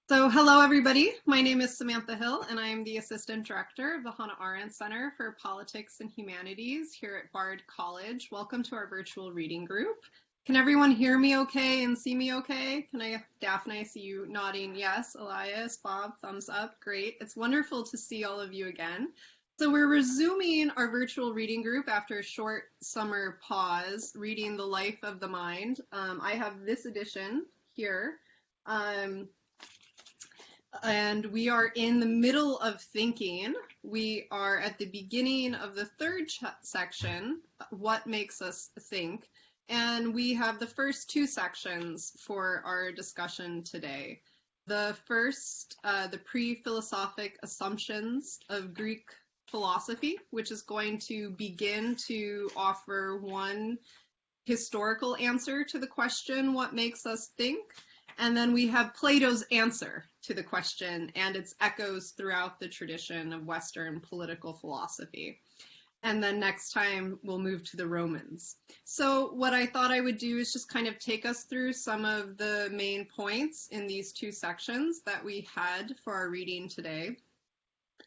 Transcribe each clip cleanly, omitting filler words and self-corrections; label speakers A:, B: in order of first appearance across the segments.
A: So hello everybody, my name is Samantha Hill and I am the Assistant Director of the Hannah Arendt Center for Politics and Humanities here at Bard College. Welcome to our virtual reading group. Can everyone hear me okay and see me okay? Daphne, I see you nodding yes. Elias, Bob, thumbs up, great. It's wonderful to see all of you again. So we're resuming our virtual reading group after a short summer pause, reading The Life of the Mind. I have this edition here. And we are in the middle of thinking. We are at the beginning of the third section, What Makes Us Think? And we have the first two sections for our discussion today. The first, the pre-philosophic assumptions of Greek philosophy, which is going to begin to offer one historical answer to the question, what makes us think? And then we have Plato's answer to the question and its echoes throughout the tradition of Western political philosophy. And then next time we'll move to the Romans. So what I thought I would do is just kind of take us through some of the main points in these two sections that we had for our reading today.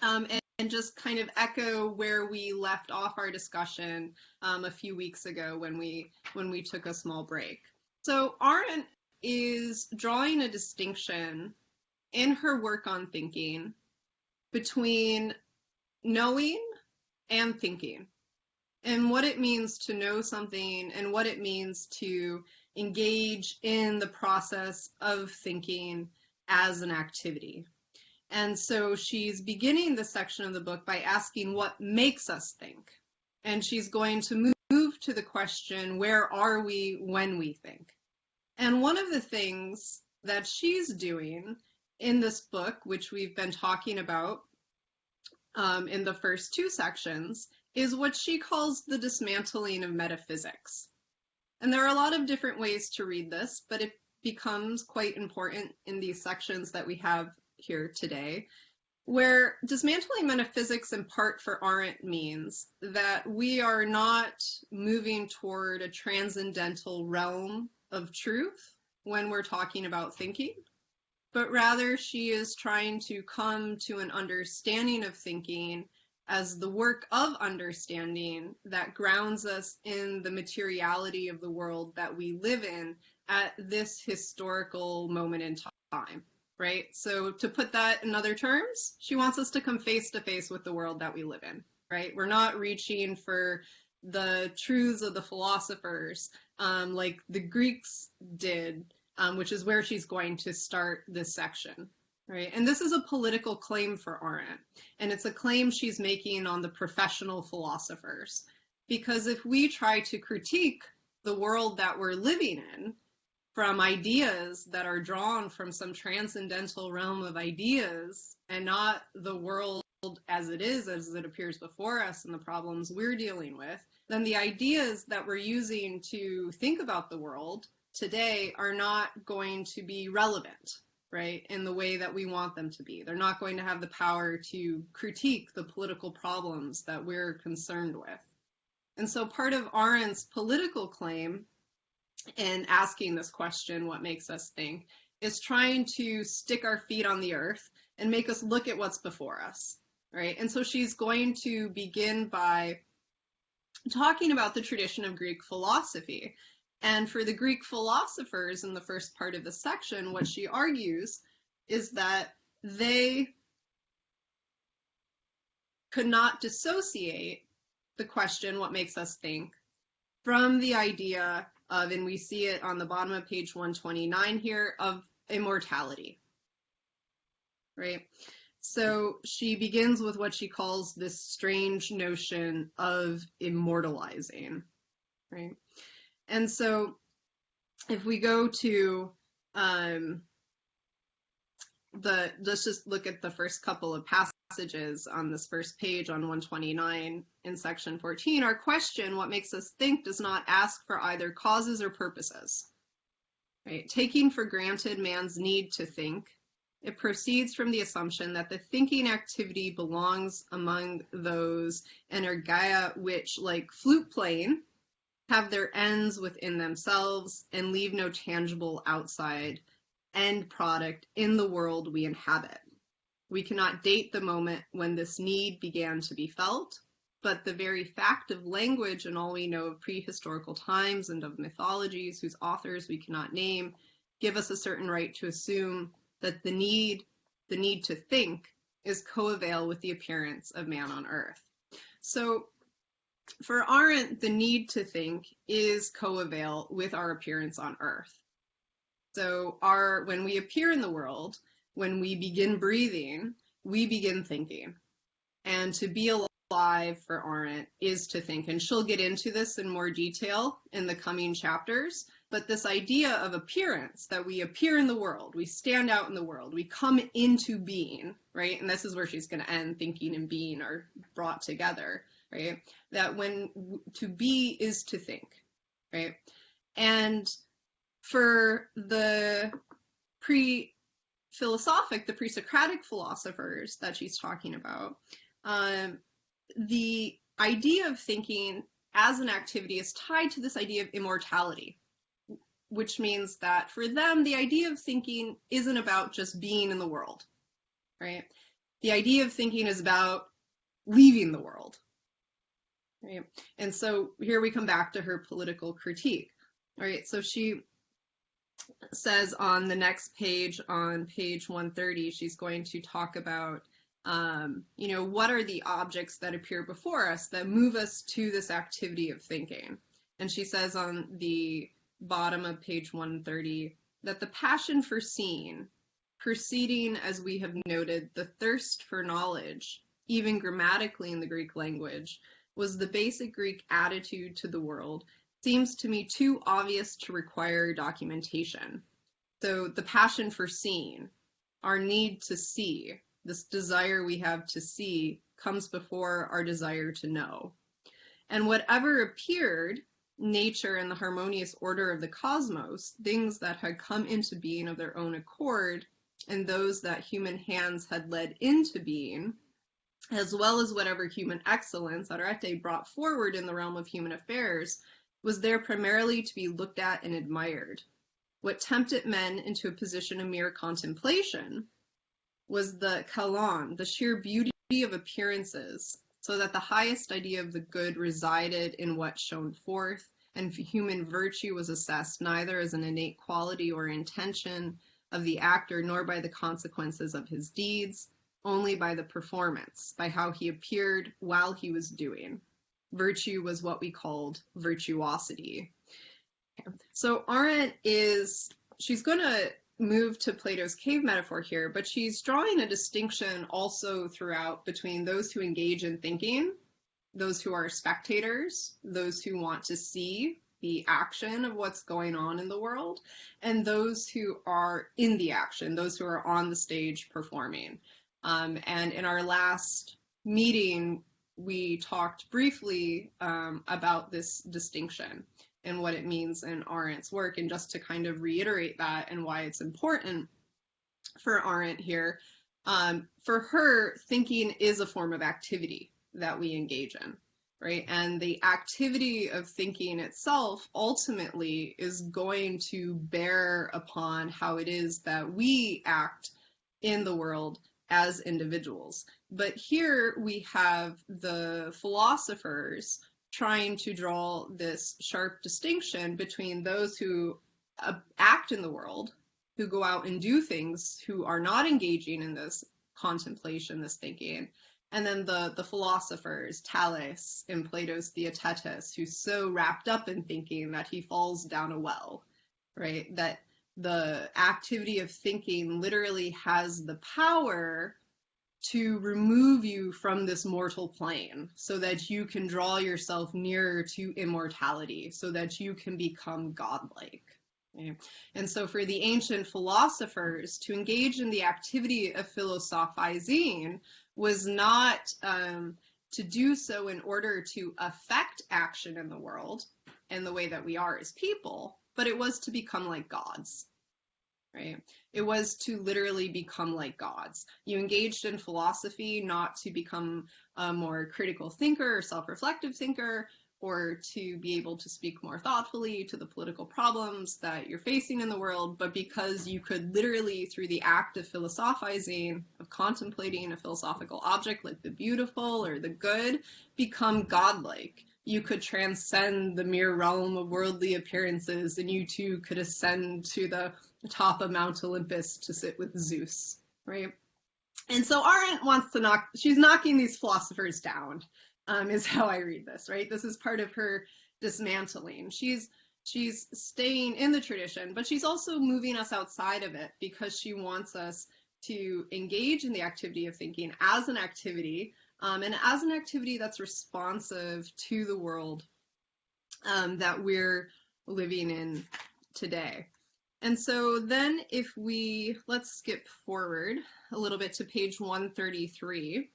A: And just kind of echo where we left off our discussion a few weeks ago when we took a small break. So Arendt is drawing a distinction in her work on thinking between knowing and thinking, and what it means to know something and what it means to engage in the process of thinking as an activity. And so she's beginning this section of the book by asking what makes us think. And she's going to move to the question, where are we when we think? And one of the things that she's doing in this book, which we've been talking about in the first two sections, is what she calls the dismantling of metaphysics. And there are a lot of different ways to read this, but it becomes quite important in these sections that we have here today, where dismantling metaphysics in part for Arendt means that we are not moving toward a transcendental realm of truth when we're talking about thinking, but rather she is trying to come to an understanding of thinking as the work of understanding that grounds us in the materiality of the world that we live in at this historical moment in time, right? So to put that in other terms, she wants us to come face to face with the world that we live in, right? We're not reaching for the truths of the philosophers like the Greeks did, which is where she's going to start this section, right? And this is a political claim for Arendt, and it's a claim she's making on the professional philosophers. Because if we try to critique the world that we're living in from ideas that are drawn from some transcendental realm of ideas and not the world as it is, as it appears before us and the problems we're dealing with, then the ideas that we're using to think about the world today are not going to be relevant, right, in the way that we want them to be. They're not going to have the power to critique the political problems that we're concerned with. And so part of Arendt's political claim in asking this question, what makes us think, is trying to stick our feet on the earth and make us look at what's before us, right? And so she's going to begin by talking about the tradition of Greek philosophy. And for the Greek philosophers in the first part of the section, what she argues is that they could not dissociate the question, what makes us think, from the idea of, and we see it on the bottom of page 129 here, of immortality, right? So she begins with what she calls this strange notion of immortalizing, right? And so if we go to let's just look at the first couple of passages on this first page on 129 in section 14. Our question, what makes us think, does not ask for either causes or purposes, right? Taking for granted man's need to think, it proceeds from the assumption that the thinking activity belongs among those energeia which, like flute playing, have their ends within themselves and leave no tangible outside end product in the world we inhabit. We cannot date the moment when this need began to be felt, but the very fact of language and all we know of prehistorical times and of mythologies whose authors we cannot name give us a certain right to assume that the need to think is coeval with the appearance of man on earth. So for Arendt, the need to think is coeval with our appearance on earth. So when we appear in the world, when we begin breathing, we begin thinking. And to be alive for Arendt is to think. And she'll get into this in more detail in the coming chapters. But this idea of appearance, that we appear in the world, we stand out in the world, we come into being, right? And this is where she's going to end, thinking and being are brought together, right? That to be is to think, right? And for the pre-philosophic, the pre-Socratic philosophers that she's talking about, the idea of thinking as an activity is tied to this idea of immortality, which means that for them, the idea of thinking isn't about just being in the world, right? The idea of thinking is about leaving the world, right? And so here we come back to her political critique, right? So she says on the next page, on page 130, she's going to talk about, what are the objects that appear before us that move us to this activity of thinking? And she says on the bottom of page 130 that the passion for seeing, preceding, as we have noted, the thirst for knowledge, even grammatically in the Greek language, was the basic Greek attitude to the world, seems to me too obvious to require documentation. So the passion for seeing, our need to see, this desire we have to see, comes before our desire to know. And whatever appeared, nature and the harmonious order of the cosmos, things that had come into being of their own accord, and those that human hands had led into being, as well as whatever human excellence Arendt brought forward in the realm of human affairs, was there primarily to be looked at and admired. What tempted men into a position of mere contemplation was the kalan, the sheer beauty of appearances, so that the highest idea of the good resided in what shone forth, and human virtue was assessed neither as an innate quality or intention of the actor, nor by the consequences of his deeds, only by the performance, by how he appeared while he was doing. Virtue was what we called virtuosity. So Arendt she's going to move to Plato's cave metaphor here, but she's drawing a distinction also throughout between those who engage in thinking, those who are spectators, those who want to see the action of what's going on in the world, and those who are in the action, those who are on the stage performing. And in our last meeting, we talked briefly about this distinction and what it means in Arendt's work. And just to kind of reiterate that and why it's important for Arendt here, for her, thinking is a form of activity that we engage in, right? And the activity of thinking itself ultimately is going to bear upon how it is that we act in the world as individuals. But here we have the philosophers trying to draw this sharp distinction between those who act in the world, who go out and do things, who are not engaging in this contemplation, this thinking, and then the philosophers, Thales in Plato's Theaetetus, who's so wrapped up in thinking that he falls down a well, right? That the activity of thinking literally has the power to remove you from this mortal plane so that you can draw yourself nearer to immortality, so that you can become godlike. Okay? And so for the ancient philosophers, to engage in the activity of philosophizing was not to do so in order to affect action in the world in the way that we are as people, but it was to become like gods. Right? It was to literally become like gods. You engaged in philosophy not to become a more critical thinker or self-reflective thinker, or to be able to speak more thoughtfully to the political problems that you're facing in the world, but because you could literally, through the act of philosophizing, of contemplating a philosophical object like the beautiful or the good, become godlike. You could transcend the mere realm of worldly appearances, and you too could ascend to the top of Mount Olympus to sit with Zeus, right? And so Arendt wants to she's knocking these philosophers down, is how I read this, right? This is part of her dismantling. She's staying in the tradition, but she's also moving us outside of it because she wants us to engage in the activity of thinking as an activity, and as an activity that's responsive to the world that we're living in today. And so then if let's skip forward a little bit to page 133.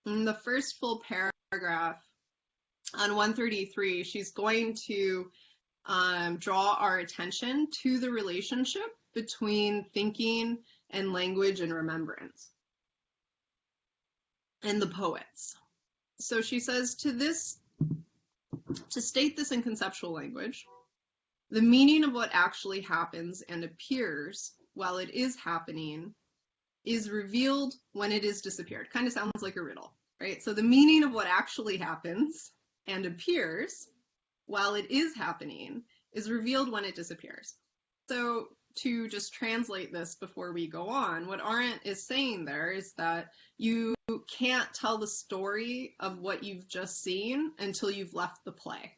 A: In the first full paragraph on 133, she's going to draw our attention to the relationship between thinking and language and remembrance and the poets. So she says, to state this in conceptual language, the meaning of what actually happens and appears while it is happening is revealed when it is disappeared. Kind of sounds like a riddle, right? So the meaning of what actually happens and appears while it is happening is revealed when it disappears. So to just translate this before we go on, what Arendt is saying there is that you can't tell the story of what you've just seen until you've left the play,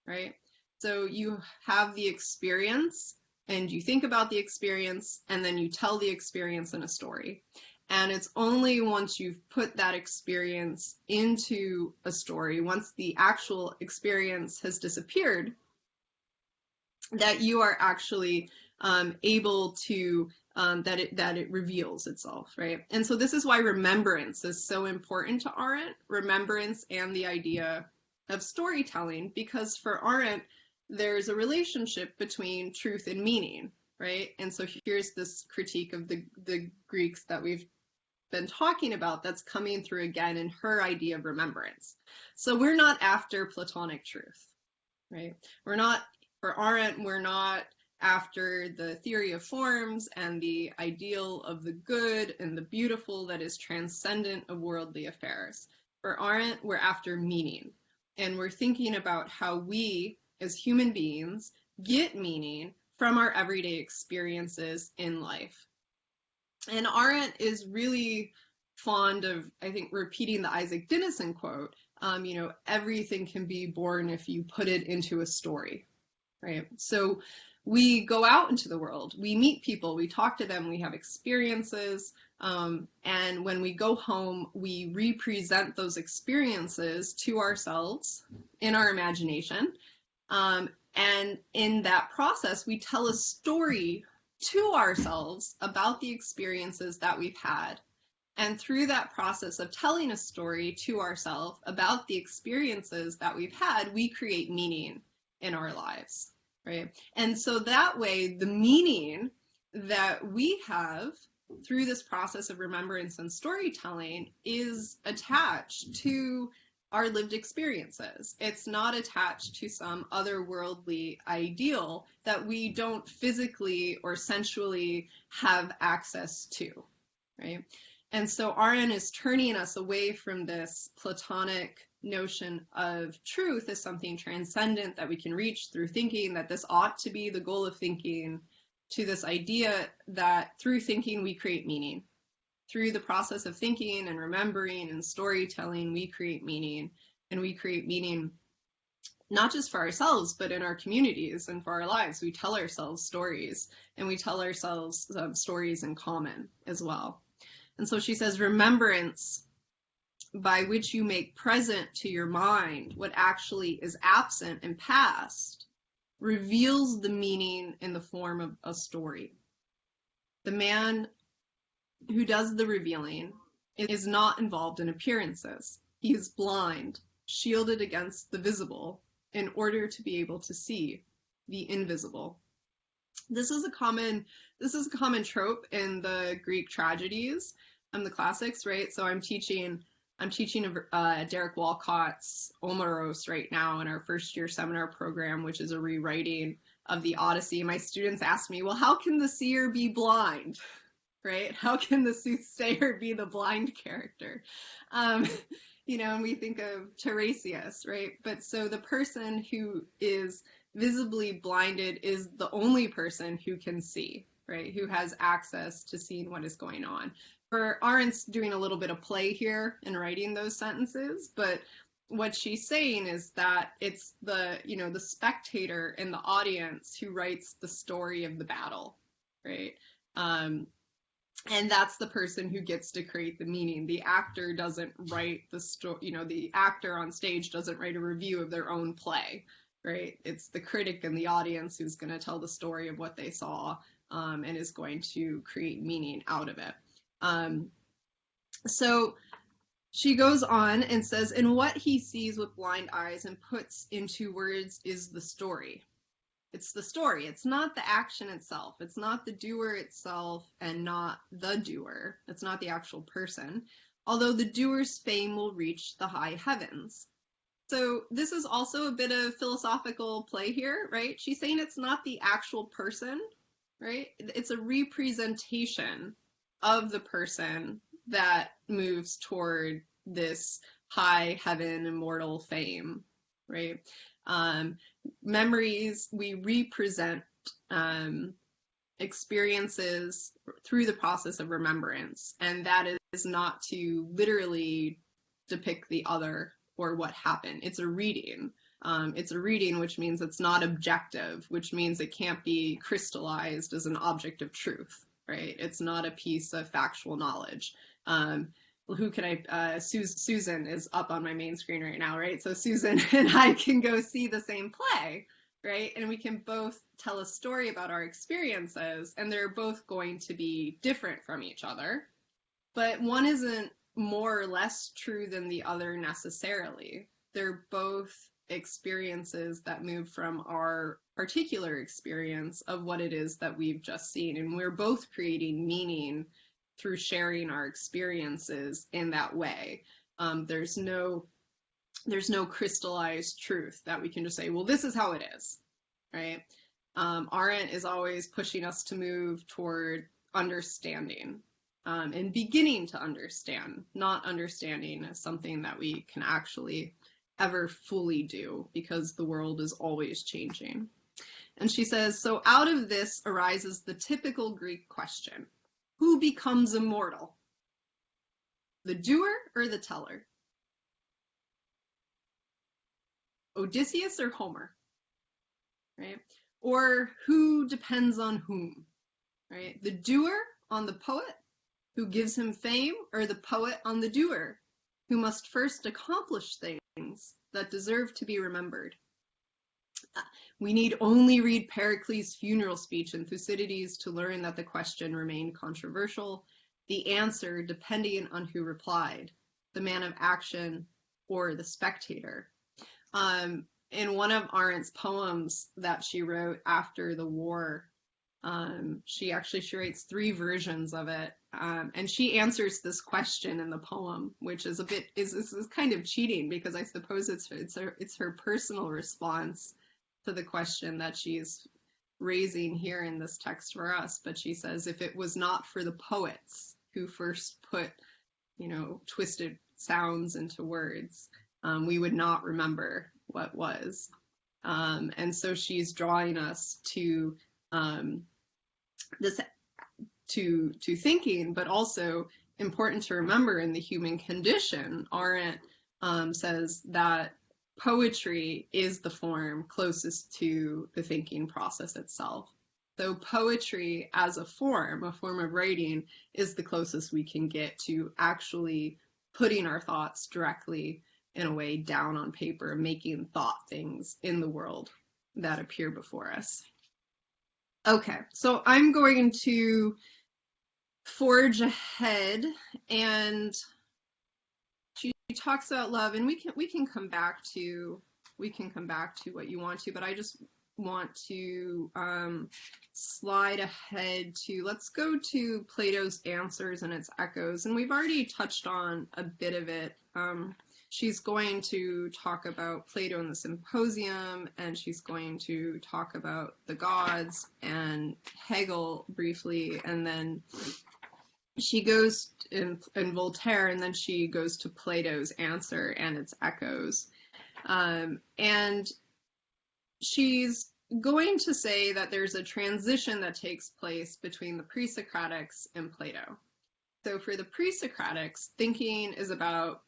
A: right? So you have the experience, and you think about the experience, and then you tell the experience in a story. And it's only once you've put that experience into a story, once the actual experience has disappeared, that you are actually able to, that it reveals itself, right? And so this is why remembrance is so important to Arendt, remembrance and the idea of storytelling, because for Arendt, there's a relationship between truth and meaning, right? And so here's this critique of the Greeks that we've been talking about that's coming through again in her idea of remembrance. So we're not after Platonic truth, right? For Arendt, we're not after the theory of forms and the ideal of the good and the beautiful that is transcendent of worldly affairs. For Arendt, we're after meaning. And we're thinking about how we, as human beings, get meaning from our everyday experiences in life. And Arendt is really fond of, I think, repeating the Isaac Dinesen quote, everything can be born if you put it into a story, right? So we go out into the world, we meet people, we talk to them, we have experiences, and when we go home, we represent those experiences to ourselves in our imagination. And in that process, we tell a story to ourselves about the experiences that we've had. And through that process of telling a story to ourselves about the experiences that we've had, we create meaning in our lives, right? And so that way, the meaning that we have through this process of remembrance and storytelling is attached to our lived experiences. It's not attached to some otherworldly ideal that we don't physically or sensually have access to, right? And so Arendt is turning us away from this Platonic notion of truth as something transcendent that we can reach through thinking, that this ought to be the goal of thinking, to this idea that through thinking we create meaning. Through the process of thinking and remembering and storytelling, we create meaning, and we create meaning not just for ourselves, but in our communities and for our lives. We tell ourselves stories, and we tell ourselves stories in common as well. And so she says, remembrance, by which you make present to your mind what actually is absent and past, reveals the meaning in the form of a story. The man who does the revealing is not involved in appearances. He is blind, shielded against the visible in order to be able to see the invisible. This is a common trope in the Greek tragedies and the classics, right? So I'm teaching I'm teaching Derek Walcott's Omeros right now in our first year seminar program, which is a rewriting of the Odyssey. My students ask me, well, how can the seer be blind, right? How can the soothsayer be the blind character? And we think of Tiresias, right? But so the person who is visibly blinded is the only person who can see, right? Who has access to seeing what is going on. Arendt's doing a little bit of play here in writing those sentences, but what she's saying is that it's the spectator in the audience who writes the story of the battle, right? And that's the person who gets to create the meaning. The actor doesn't write the story, the actor on stage doesn't write a review of their own play, right? It's the critic in the audience who's going to tell the story of what they saw, and is going to create meaning out of it. So she goes on and says, and what he sees with blind eyes and puts into words is the story. It's the story. It's not the action itself. It's not the doer itself and not the doer. It's not the actual person, although the doer's fame will reach the high heavens. So this is also a bit of philosophical play here, right? She's saying it's not the actual person, right? It's a representation of the person that moves toward this high heaven, immortal fame, right? Memories, we represent experiences through the process of remembrance, and that is not to literally depict the other or what happened. It's a reading. It's a reading, which means it's not objective, which means it can't be crystallized as an object of truth, right? It's not a piece of factual knowledge. Susan is up on my main screen right now, right? So Susan and I can go see the same play, right? And we can both tell a story about our experiences, and they're both going to be different from each other. But one isn't more or less true than the other necessarily. They're both experiences that move from our particular experience of what it is that we've just seen. And we're both creating meaning through sharing our experiences in that way. There's no crystallized truth that we can just say, well, this is how it is, right? Arendt is always pushing us to move toward understanding, and beginning to understand, not understanding as something that we can actually ever fully do, because the world is always changing. And she says, so out of this arises the typical Greek question: who becomes immortal? The doer or the teller? Odysseus or Homer, right? Or who depends on whom, right? The doer on the poet who gives him fame, or the poet on the doer who must first accomplish things that deserve to be remembered? We need only read Pericles' funeral speech in Thucydides to learn that the question remained controversial, the answer depending on who replied, the man of action or the spectator. In one of Arendt's poems that she wrote after the war, she writes 3 versions of it, and she answers this question in the poem, which is is kind of cheating, because I suppose it's her personal response to the question that she's raising here in this text for us. But she says, if it was not for the poets who first put, twisted sounds into words, we would not remember what was. And so she's drawing us to to thinking, but also important to remember in the human condition. Arendt says that poetry is the form closest to the thinking process itself. So poetry as a form of writing, is the closest we can get to actually putting our thoughts directly in a way down on paper, making thought things in the world that appear before us. Okay, so I'm going to forge ahead, and she talks about love, and we can come back to what you want to, but I just want to slide ahead to, let's go to Plato's Answers and its Echoes, and we've already touched on a bit of it She's going to talk about Plato and the Symposium, and she's going to talk about the gods and Hegel briefly, and then she goes in Voltaire, and then she goes to Plato's answer and its echoes. And she's going to say that there's a transition that takes place between the Pre-Socratics and Plato. So for the Pre-Socratics, thinking is about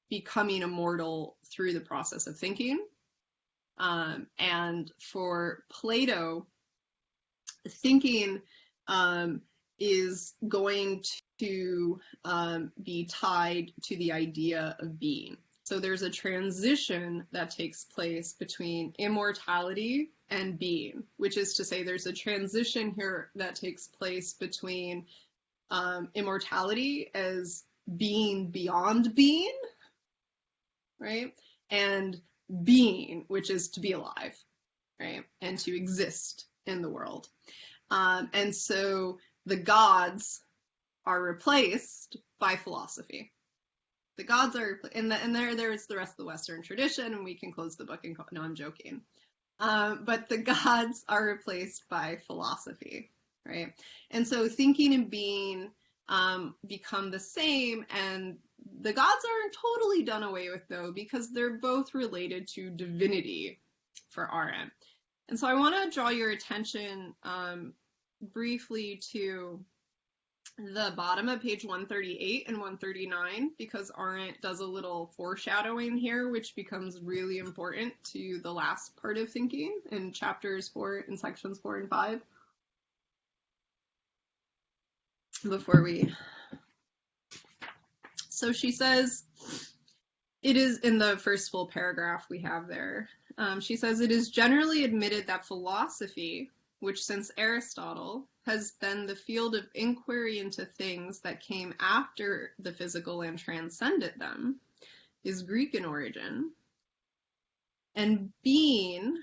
A: becoming immortal through the process of thinking. And for Plato, thinking is going to be tied to the idea of being. So there's a transition that takes place between immortality and being, which is to say there's a transition here that takes place between immortality as being beyond being, right? And being, which is to be alive, right? And to exist in the world. And so the gods are replaced by philosophy. The gods are, and there's the rest of the Western tradition, and we can close the book and no, I'm joking. But the gods are replaced by philosophy, right? And so thinking and being become the same, and the gods aren't totally done away with, though, because they're both related to divinity for Arendt. And so I want to draw your attention briefly to the bottom of page 138 and 139, because Arendt does a little foreshadowing here, which becomes really important to the last part of thinking in chapters 4 and sections 4 and 5. So she says, it is in the first full paragraph we have there. She says, it is generally admitted that philosophy, which since Aristotle has been the field of inquiry into things that came after the physical and transcended them, is Greek in origin. And being,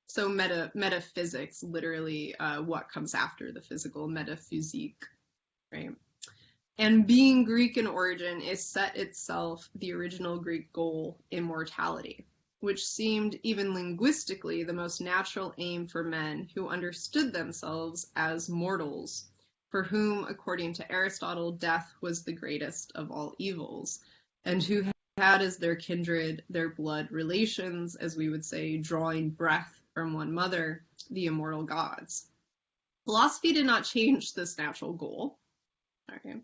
A: so metaphysics, literally what comes after the physical, metaphysique, right? And being Greek in origin is set itself the original Greek goal, immortality, which seemed even linguistically the most natural aim for men who understood themselves as mortals, for whom, according to Aristotle, death was the greatest of all evils, and who had as their kindred their blood relations, as we would say, drawing breath from one mother, the immortal gods. Philosophy did not change this natural goal. Okay.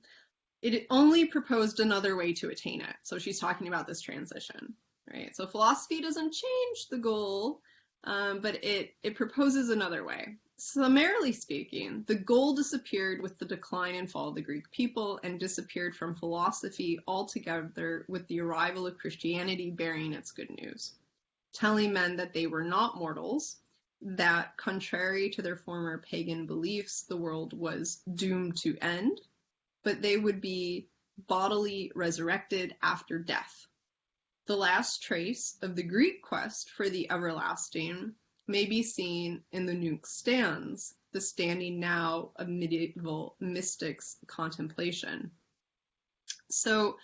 A: It only proposed another way to attain it. So she's talking about this transition. Right? So philosophy doesn't change the goal, but it proposes another way. Summarily speaking, the goal disappeared with the decline and fall of the Greek people and disappeared from philosophy altogether with the arrival of Christianity bearing its good news, telling men that they were not mortals, that contrary to their former pagan beliefs, the world was doomed to end, but they would be bodily resurrected after death. The last trace of the Greek quest for the everlasting may be seen in the Nunc Stans, the standing now of medieval mystics' contemplation. So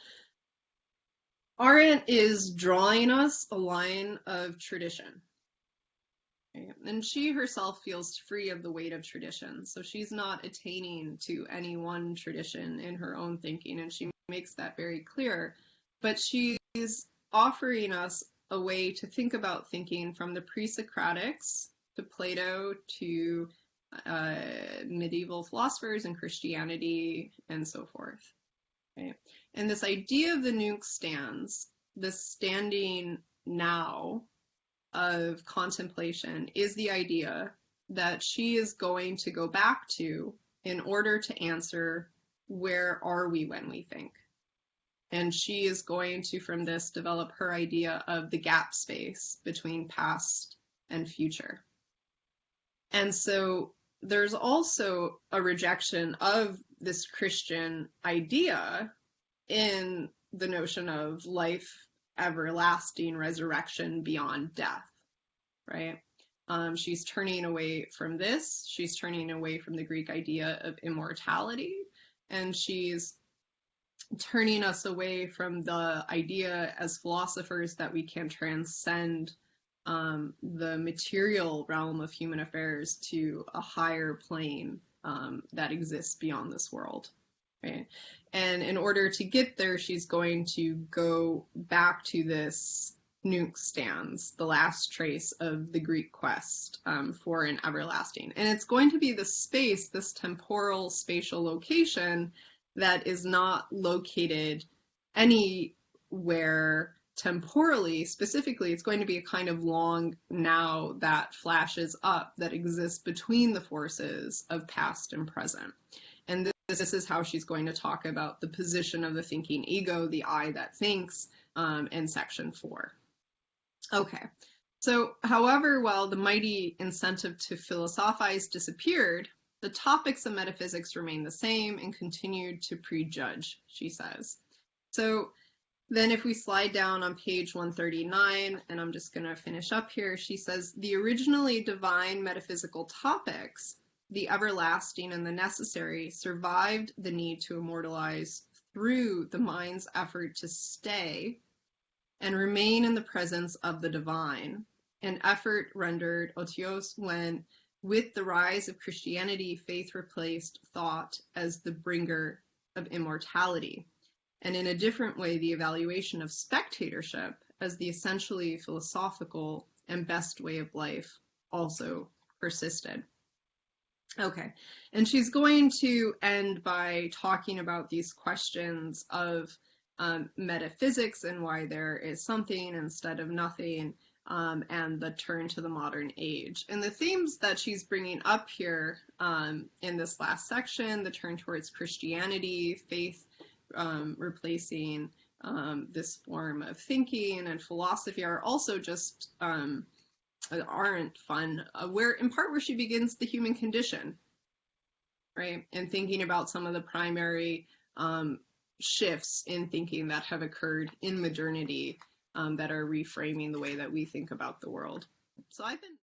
A: Arendt is drawing us a line of tradition. Okay? And she herself feels free of the weight of tradition, so she's not attaining to any one tradition in her own thinking, and she makes that very clear. But she's offering us a way to think about thinking from the Pre-Socratics to Plato to medieval philosophers and Christianity and so forth. Okay? And this idea of the Nunc Stans, this standing now of contemplation, is the idea that she is going to go back to in order to answer, where are we when we think? And she is going to, from this, develop her idea of the gap space between past and future. And so there's also a rejection of this Christian idea in the notion of life, everlasting, resurrection beyond death, right? She's turning away from this. She's turning away from the Greek idea of immortality, and she's turning us away from the idea as philosophers that we can transcend the material realm of human affairs to a higher plane that exists beyond this world. Right? And in order to get there, she's going to go back to this nunc stans, the last trace of the Greek quest for an everlasting. And it's going to be the space, this temporal spatial location that is not located anywhere temporally. Specifically, it's going to be a kind of long now that flashes up that exists between the forces of past and present. And this is how she's going to talk about the position of the thinking ego, the I that thinks, in section 4. Okay, so however, while the mighty incentive to philosophize disappeared, the topics of metaphysics remained the same and continued to prejudge, she says. So then if we slide down on page 139, and I'm just going to finish up here, she says, the originally divine metaphysical topics, the everlasting and the necessary, survived the need to immortalize through the mind's effort to stay and remain in the presence of the divine, an effort rendered otiose when, with the rise of Christianity, faith replaced thought as the bringer of immortality, and in a different way, the evaluation of spectatorship as the essentially philosophical and best way of life also persisted. Okay, and she's going to end by talking about these questions of metaphysics and why there is something instead of nothing, and the turn to the modern age. And the themes that she's bringing up here in this last section, the turn towards Christianity, faith replacing this form of thinking and philosophy, are also just aren't fun, where in part where she begins the human condition, right? And thinking about some of the primary shifts in thinking that have occurred in modernity that are reframing the way that we think about the world. So I've been